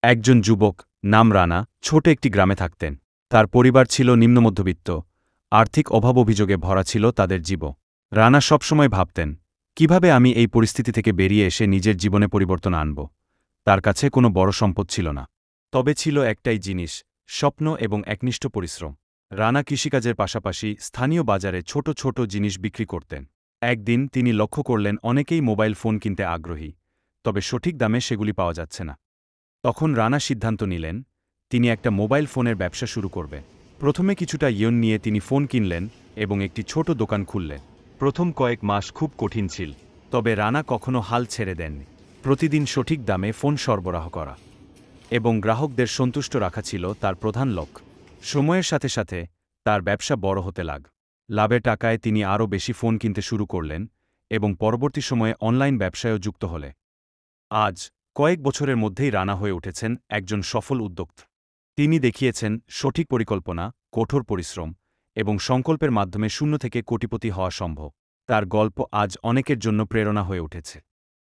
একজন যুবক, নাম রানা, ছোট একটি গ্রামে থাকতেন। তার পরিবার ছিল নিম্নমধ্যবিত্ত, আর্থিক অভাব অভিযোগে ভরা ছিল তাদের জীবন। রানা সবসময় ভাবতেন, কিভাবে আমি এই পরিস্থিতি থেকে বেরিয়ে এসে নিজের জীবনে পরিবর্তন আনব। তার কাছে কোনো বড় সম্পদ ছিল না, তবে ছিল একটাই জিনিস, স্বপ্ন এবং একনিষ্ঠ পরিশ্রম। রানা কৃষিকাজের পাশাপাশি স্থানীয় বাজারে ছোট ছোট জিনিস বিক্রি করতেন। একদিন তিনি লক্ষ্য করলেন অনেকেই মোবাইল ফোন কিনতে আগ্রহী, তবে সঠিক দামে সেগুলি পাওয়া যাচ্ছে না। তখন রানা সিদ্ধান্ত নিলেন, তিনি একটা মোবাইল ফোনের ব্যবসা শুরু করবেন। প্রথমে কিছুটা ইয়ন নিয়ে তিনি ফোন কিনলেন এবং একটি ছোট দোকান খুললেন। প্রথম কয়েক মাস খুব কঠিন ছিল, তবে রানা কখনো হাল ছেড়ে দেননি। প্রতিদিন সঠিক দামে ফোন সরবরাহ করা এবং গ্রাহকদের সন্তুষ্ট রাখা ছিল তার প্রধান লক্ষ্য। সময়ের সাথে সাথে তার ব্যবসা বড় হতে লাগল। লাভের টাকায় তিনি আরও বেশি ফোন কিনতে শুরু করলেন এবং পরবর্তী সময়ে অনলাইন ব্যবসায়ও যুক্ত হলে। আজ কয়েক বছরের মধ্যেই রানা হয়ে উঠেছেন একজন সফল উদ্যোক্তা। তিনি দেখিয়েছেন সঠিক পরিকল্পনা, কঠোর পরিশ্রম এবং সংকল্পের মাধ্যমে শূন্য থেকে কোটিপতি হওয়া সম্ভব। তার গল্প আজ অনেকের জন্য প্রেরণা হয়ে উঠেছে।